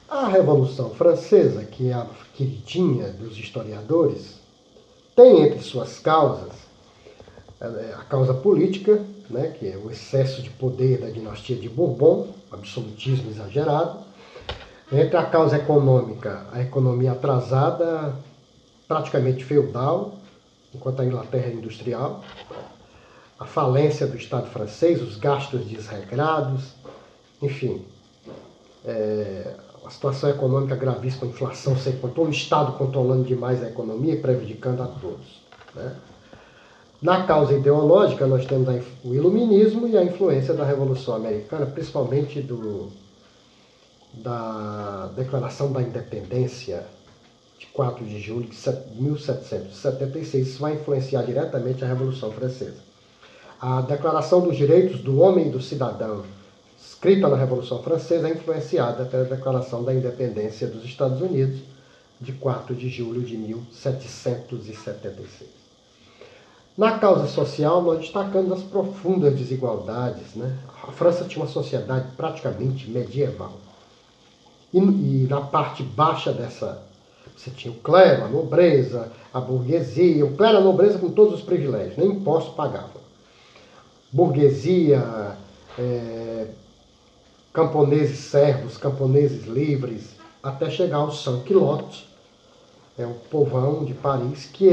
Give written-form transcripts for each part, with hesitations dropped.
A Revolução Francesa, que é a queridinha dos historiadores, tem entre suas causas a causa política, né, que é o excesso de poder da dinastia de Bourbon, absolutismo exagerado. Entre a causa econômica, a economia atrasada, praticamente feudal, enquanto a Inglaterra era industrial, a falência do Estado francês, os gastos desregrados, enfim, a situação econômica gravíssima, a inflação sem controle, o Estado controlando demais a economia e prejudicando a todos. Né? Na causa ideológica, nós temos o iluminismo e a influência da Revolução Americana, principalmente da Declaração da Independência de 4 de julho de 1776. Isso vai influenciar diretamente a Revolução Francesa. A Declaração dos Direitos do Homem e do Cidadão, escrita na Revolução Francesa, é influenciada pela Declaração da Independência dos Estados Unidos, de 4 de julho de 1776. Na causa social, nós destacamos as profundas desigualdades. Né? A França tinha uma sociedade praticamente medieval. E na parte baixa dessa, você tinha o clero, a nobreza, a burguesia. O clero e a nobreza com todos os privilégios, nem impostos pagavam. Burguesia, camponeses servos, camponeses livres, até chegar ao sans-culottes, o povão de Paris, que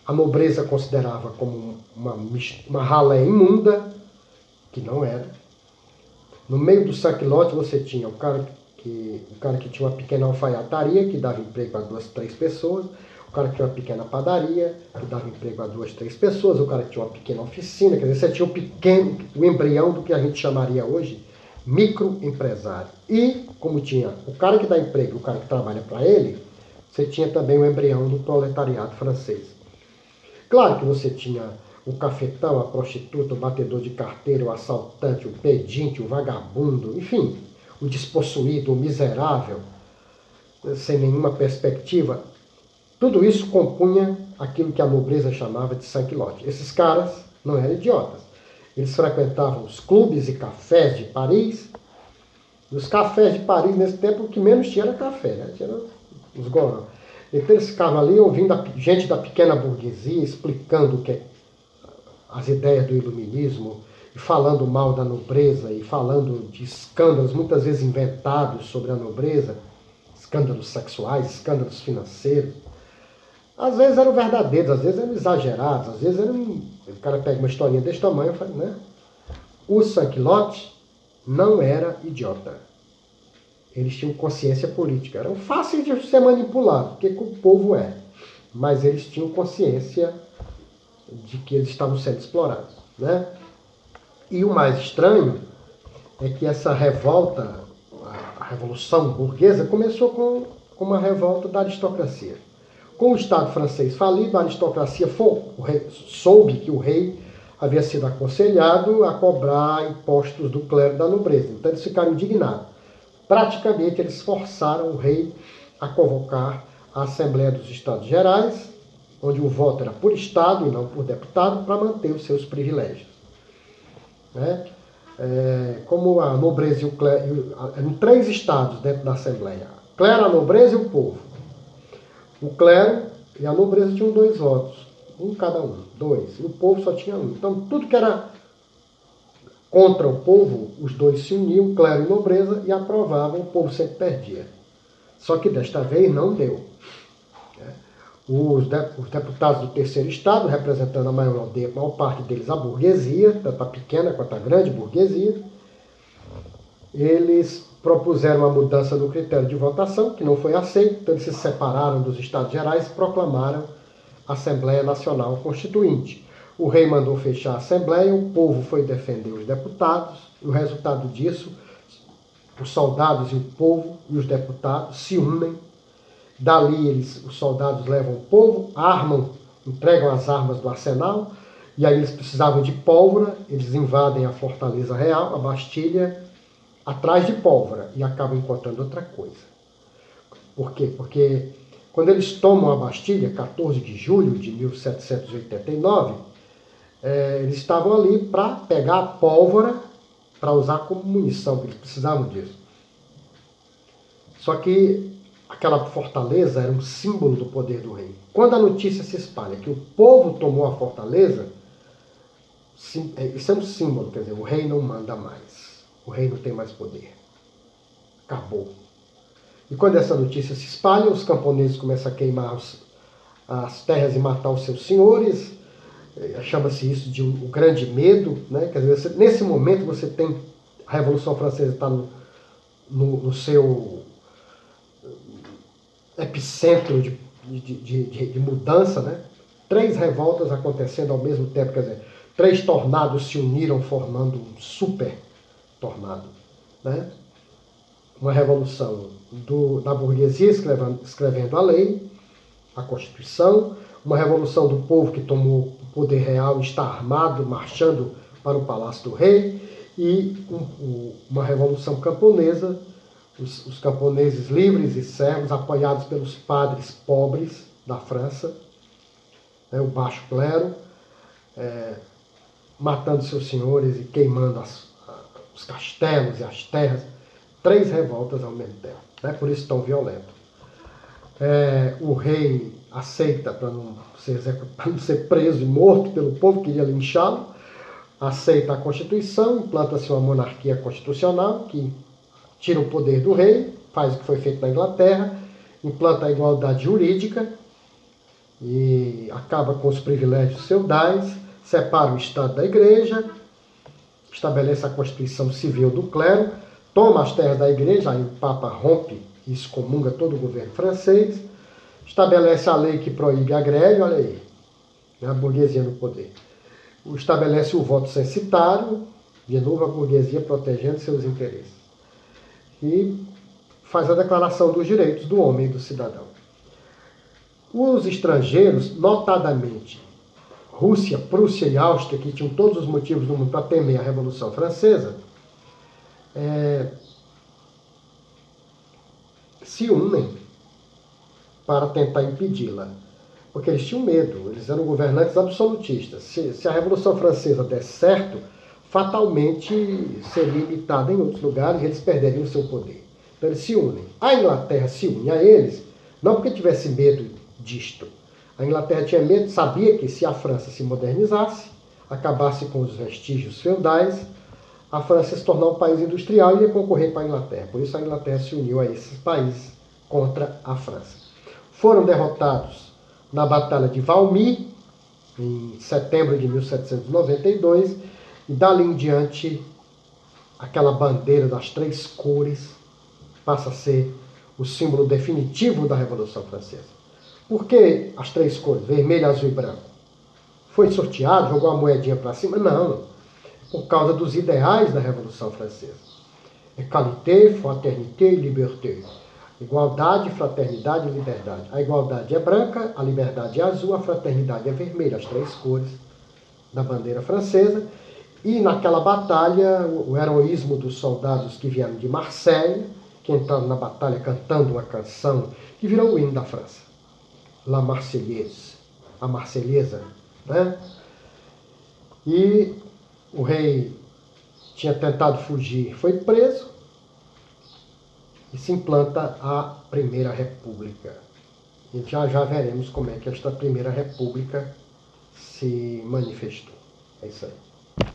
a nobreza considerava como uma ralé imunda, que não era. No meio do sans-culottes você tinha o cara que tinha uma pequena alfaiataria, que dava emprego a 2, 3 pessoas, o cara que tinha uma pequena padaria, que dava emprego a 2, 3 pessoas, o cara que tinha uma pequena oficina, quer dizer, você tinha o embrião do que a gente chamaria hoje microempresário. E, como tinha o cara que dá emprego, o cara que trabalha para ele, você tinha também o embrião do proletariado francês. Claro que você tinha o cafetão, a prostituta, o batedor de carteira, o assaltante, o pedinte, o vagabundo, enfim, o despossuído, o miserável, sem nenhuma perspectiva. Tudo isso compunha aquilo que a nobreza chamava de sans-culottes. Esses caras não eram idiotas. Eles frequentavam os clubes e cafés de Paris. E os cafés de Paris, nesse tempo, o que menos tinha era café, né? Tinha os gorões. Então eles ficavam ali ouvindo gente da pequena burguesia explicando as ideias do iluminismo, e falando mal da nobreza, e falando de escândalos, muitas vezes inventados sobre a nobreza, escândalos sexuais, escândalos financeiros. Às vezes eram verdadeiros, às vezes eram exagerados, às vezes o cara pega uma historinha desse tamanho e fala, né? O sans-culottes não era idiota. Eles tinham consciência política. Eram fáceis de ser manipulados, porque o povo é. Mas eles tinham consciência de que eles estavam sendo explorados. Né? E o mais estranho é que essa revolta, a Revolução Burguesa, começou com uma revolta da aristocracia. Com o Estado francês falido, a aristocracia soube que o rei havia sido aconselhado a cobrar impostos do clero e da nobreza. Então eles ficaram indignados. Praticamente eles forçaram o rei a convocar a Assembleia dos Estados Gerais, onde o voto era por Estado e não por deputado, para manter os seus privilégios. Né? Como a nobreza e o clero, eram 3 estados dentro da Assembleia: o clero, a nobreza e o povo. O clero e a nobreza tinham 2 votos, um cada um, 2, e o povo só tinha 1. Então tudo que era contra o povo, os 2 se uniam, clero e nobreza, e aprovavam, o povo sempre perdia. Só que desta vez não deu. Os deputados do terceiro estado, representando a maior parte deles a burguesia, tanto a pequena quanto a grande burguesia, eles propuseram uma mudança no critério de votação, que não foi aceito, então eles se separaram dos Estados Gerais e proclamaram a Assembleia Nacional Constituinte. O rei mandou fechar a Assembleia, o povo foi defender os deputados, e o resultado disso, os soldados e o povo e os deputados se unem. Dali os soldados levam o povo, armam, entregam as armas do arsenal, e aí eles precisavam de pólvora, eles invadem a Fortaleza Real, a Bastilha, atrás de pólvora, e acabam encontrando outra coisa. Por quê? Porque quando eles tomam a Bastilha, 14 de julho de 1789, eles estavam ali para pegar a pólvora para usar como munição, porque eles precisavam disso. Só que aquela fortaleza era um símbolo do poder do rei. Quando a notícia se espalha que o povo tomou a fortaleza, isso é um símbolo, quer dizer, o rei não manda mais. O rei não tem mais poder. Acabou. E quando essa notícia se espalha, os camponeses começam a queimar as terras e matar os seus senhores. Chama-se isso de o grande medo. Né? Quer dizer, nesse momento você tem a Revolução Francesa está no seu epicentro de mudança, né? 3 revoltas acontecendo ao mesmo tempo, quer dizer, 3 tornados se uniram formando um super tornado, né? Uma revolução da burguesia escrevendo a lei, a Constituição, uma revolução do povo que tomou o poder real e está armado, marchando para o Palácio do Rei, e uma revolução camponesa, os camponeses livres e servos, apoiados pelos padres pobres da França, né, o baixo clero, matando seus senhores e queimando os castelos e as terras. 3 revoltas ao mesmo tempo, né, por isso tão violento. O rei aceita, para não ser preso e morto pelo povo, queria linchá-lo, aceita a Constituição, implanta-se uma monarquia constitucional que tira o poder do rei, faz o que foi feito na Inglaterra, implanta a igualdade jurídica e acaba com os privilégios feudais, separa o Estado da Igreja, estabelece a Constituição Civil do clero, toma as terras da Igreja, aí o Papa rompe e excomunga todo o governo francês, estabelece a lei que proíbe a greve, olha aí, a burguesia no poder. Estabelece o voto censitário, de novo a burguesia protegendo seus interesses. E faz a declaração dos direitos do homem e do cidadão. Os estrangeiros, notadamente Rússia, Prússia e Áustria, que tinham todos os motivos do mundo para temer a Revolução Francesa, se unem para tentar impedi-la. Porque eles tinham medo, eles eram governantes absolutistas. Se a Revolução Francesa desse certo, fatalmente seria imitada em outros lugares e eles perderiam o seu poder. Então eles se unem. A Inglaterra se une a eles, não porque tivesse medo disto. A Inglaterra tinha medo, sabia que se a França se modernizasse, acabasse com os vestígios feudais, a França se tornar um país industrial e ia concorrer com a Inglaterra. Por isso a Inglaterra se uniu a esses países contra a França. Foram derrotados na Batalha de Valmy, em setembro de 1792, e dali em diante aquela bandeira das 3 cores passa a ser o símbolo definitivo da Revolução Francesa. Por que as 3 cores, vermelho, azul e branco? Foi sorteado, jogou uma moedinha para cima? Não, por causa dos ideais da Revolução Francesa. Égalité, fraternité e liberté. Igualdade, fraternidade e liberdade. A igualdade é branca, a liberdade é azul, a fraternidade é vermelha, as 3 cores da bandeira francesa. E naquela batalha, o heroísmo dos soldados que vieram de Marseille, que entraram na batalha cantando uma canção que virou o hino da França. La Marseillaise, a Marselhesa, né? E o rei tinha tentado fugir, foi preso e se implanta a Primeira República. E já veremos como é que esta Primeira República se manifestou. É isso aí.